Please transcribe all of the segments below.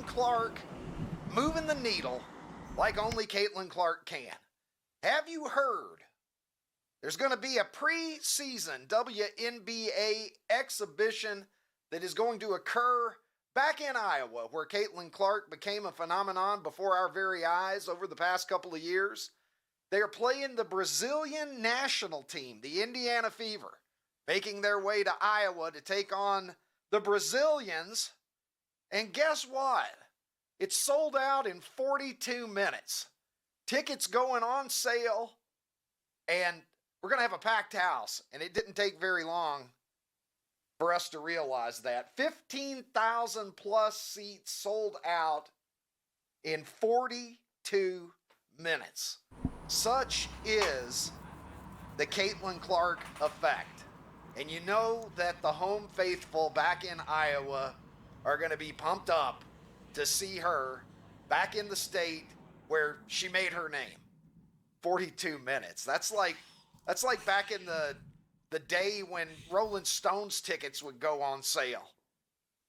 Caitlin Clark moving the needle like only Caitlin Clark can. Have you heard? There's going to be a preseason WNBA exhibition that is going to occur back in Iowa, where Caitlin Clark became a phenomenon before our very eyes over the past couple of years. They are playing the Brazilian national team, the Indiana Fever, making their way to Iowa to take on the Brazilians. And guess what? It's sold out in 42 minutes. Tickets going on sale, and we're going to have a packed house. And it didn't take very long for us to realize that. 15,000 plus seats sold out in 42 minutes. Such is the Caitlin Clark effect. And you know that the home faithful back in Iowa are going to be pumped up to see her back in the state where she made her name. 42 minutes. That's like back in the day when Rolling Stones tickets would go on sale.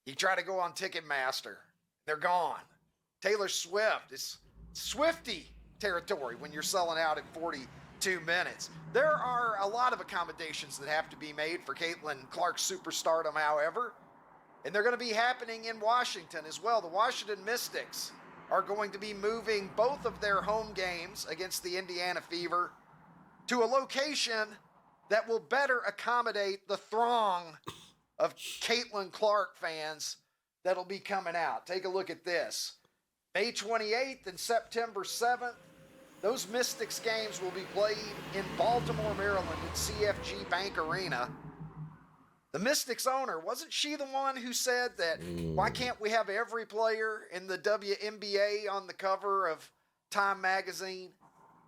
You try to go on Ticketmaster, they're gone. Taylor Swift, it's Swiftie territory when you're selling out in 42 minutes. There are a lot of accommodations that have to be made for Caitlin Clark's superstardom, however, and they're going to be happening in Washington as well. The Washington Mystics are going to be moving both of their home games against the Indiana Fever to a location that will better accommodate the throng of Caitlin Clark fans that'll be coming out. Take a look at this. May 28th and September 7th, those Mystics games will be played in Baltimore, Maryland at CFG Bank Arena. The Mystics owner, wasn't she the one who said that, why can't we have every player in the WNBA on the cover of Time magazine?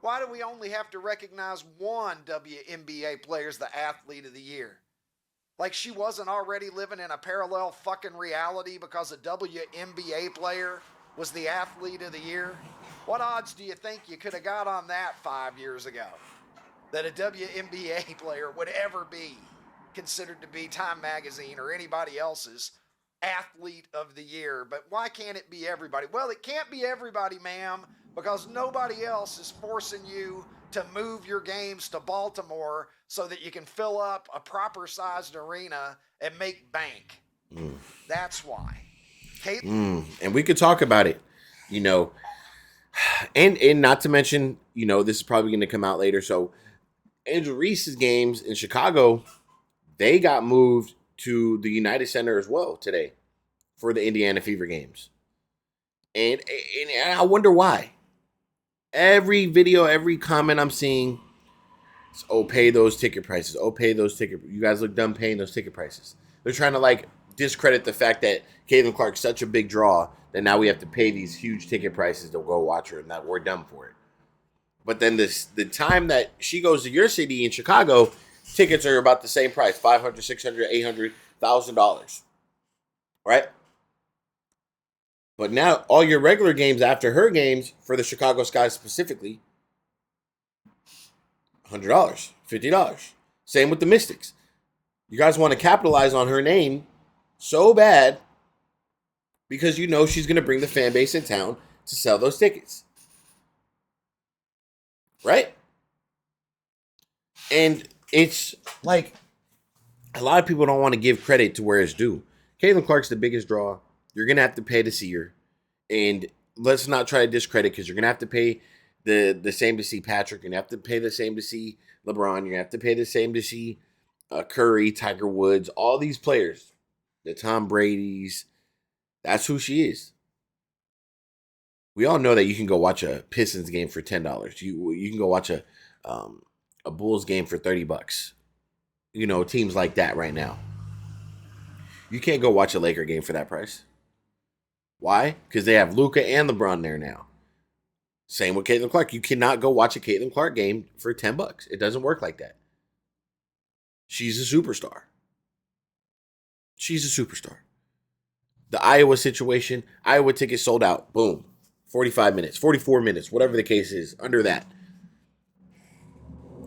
Why do we only have to recognize one WNBA player as the athlete of the year? Like she wasn't already living in a parallel fucking reality because a WNBA player was the athlete of the year? What odds do you think you could have got on that 5 years ago? That a WNBA player would ever be considered to be Time magazine or anybody else's athlete of the year. But why can't it be everybody? Well, it can't be everybody, ma'am, because nobody else is forcing you to move your games to Baltimore so that you can fill up a proper sized arena and make bank. That's why. And we could talk about it, you know, and not to mention, you know, this is probably going to come out later. So Angel Reese's games in Chicago, they got moved to the United Center as well today for the Indiana Fever games. And I wonder why. Every video, every comment I'm seeing is, oh, pay those ticket prices. Oh, pay those ticket. You guys look dumb paying those ticket prices. They're trying to like discredit the fact that Caitlin Clark's such a big draw that now we have to pay these huge ticket prices to go watch her and that we're dumb for it. But then the time that she goes to your city in Chicago, tickets are about the same price, $500, $600, $800, $1,000, right? But now all your regular games after her games for the Chicago Sky specifically, $100, $50. Same with the Mystics. You guys want to capitalize on her name so bad because you know she's going to bring the fan base in town to sell those tickets. Right? And it's like a lot of people don't want to give credit to where it's due. Caitlin Clark's the biggest draw. You're going to have to pay to see her. And let's not try to discredit because you're going to have to pay the same to see Patrick. You're going to have to pay the same to see LeBron. You're going to have to pay the same to see Curry, Tiger Woods, all these players. The Tom Brady's. That's who she is. We all know that you can go watch a Pistons game for $10. You can go watch a Bulls game for $30. You know, teams like that right now. You can't go watch a Laker game for that price. Why? Because they have Luka and LeBron there now. Same with Caitlin Clark. You cannot go watch a Caitlin Clark game for $10. It doesn't work like that. She's a superstar. She's a superstar. The Iowa situation, Iowa tickets sold out. Boom. 45 minutes, 44 minutes, whatever the case is, under that.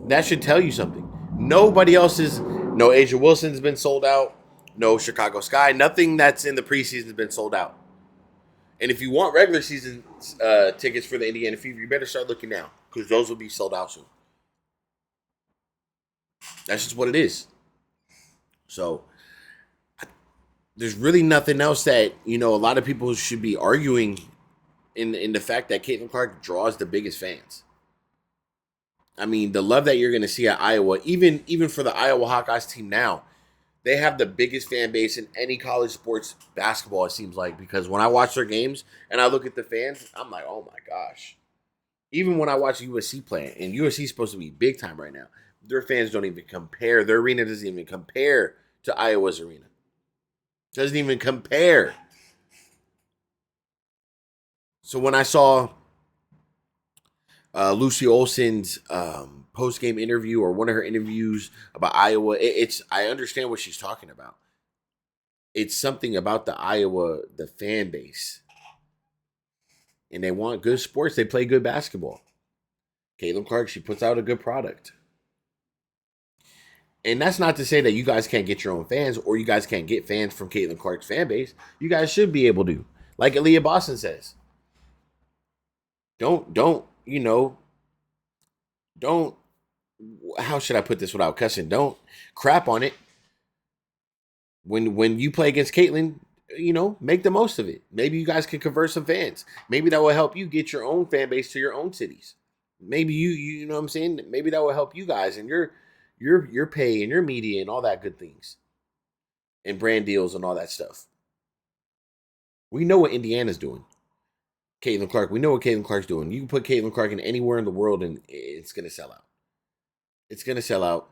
That should tell you something. Nobody else's, no Asia Wilson's been sold out. No Chicago Sky. Nothing that's in the preseason has been sold out. And if you want regular season tickets for the Indiana Fever, you better start looking now because those will be sold out soon. That's just what it is. So there's really nothing else that, a lot of people should be arguing in the fact that Caitlin Clark draws the biggest fans. I mean, the love that you're going to see at Iowa, even for the Iowa Hawkeyes team now, they have the biggest fan base in any college sports basketball, it seems like, because when I watch their games and I look at the fans, I'm like, oh my gosh. Even when I watch USC play, and USC is supposed to be big time right now, their fans don't even compare. Their arena doesn't even compare to Iowa's arena. Doesn't even compare. So when I saw Lucy Olson's post-game interview or one of her interviews about Iowa, I understand what she's talking about. It's something about the fan base. And they want good sports. They play good basketball. Caitlin Clark, she puts out a good product. And that's not to say that you guys can't get your own fans or you guys can't get fans from Caitlin Clark's fan base. You guys should be able to. Like Aaliyah Boston says. Don't, how should I put this without cussing? Don't crap on it. When you play against Caitlin, make the most of it. Maybe you guys can convert some fans. Maybe that will help you get your own fan base to your own cities. Maybe you know what I'm saying? Maybe that will help you guys and your pay and your media and all that good things. And brand deals and all that stuff. We know what Indiana's doing. Caitlin Clark, we know what Caitlin Clark's doing. You can put Caitlin Clark in anywhere in the world and it's going to sell out. It's going to sell out.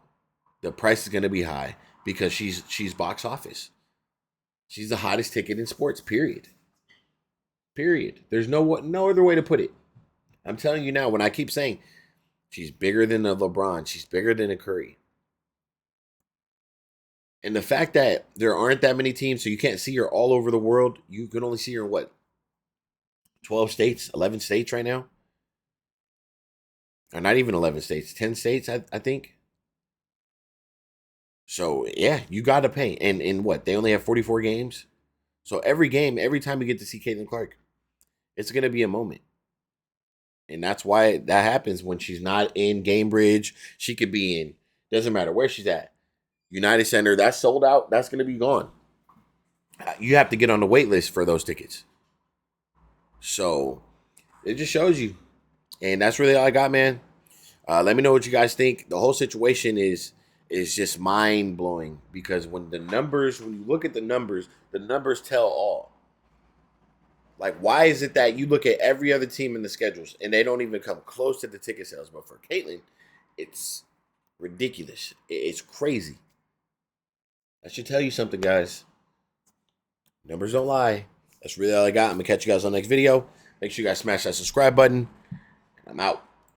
The price is going to be high because she's box office. She's the hottest ticket in sports, period. Period. There's no other way to put it. I'm telling you now, when I keep saying she's bigger than a LeBron, she's bigger than a Curry. And the fact that there aren't that many teams, so you can't see her all over the world, you can only see her in 12 states, 11 states right now? Or not even 11 states, 10 states, I think. So, yeah, you got to pay. And in what? They only have 44 games? So every game, every time you get to see Caitlin Clark, it's going to be a moment. And that's why that happens when she's not in Gamebridge. She could be in, doesn't matter where she's at. United Center, that's sold out. That's going to be gone. You have to get on the wait list for those tickets. So it just shows you. And that's really all I got, man. Let me know what you guys think. The whole situation is just mind-blowing because when you look at the numbers tell all. Like, why is it that you look at every other team in the schedules and they don't even come close to the ticket sales? But for Caitlin, it's ridiculous. It's crazy. I should tell you something, guys. Numbers don't lie. That's really all I got. I'm going to catch you guys on the next video. Make sure you guys smash that subscribe button. And I'm out.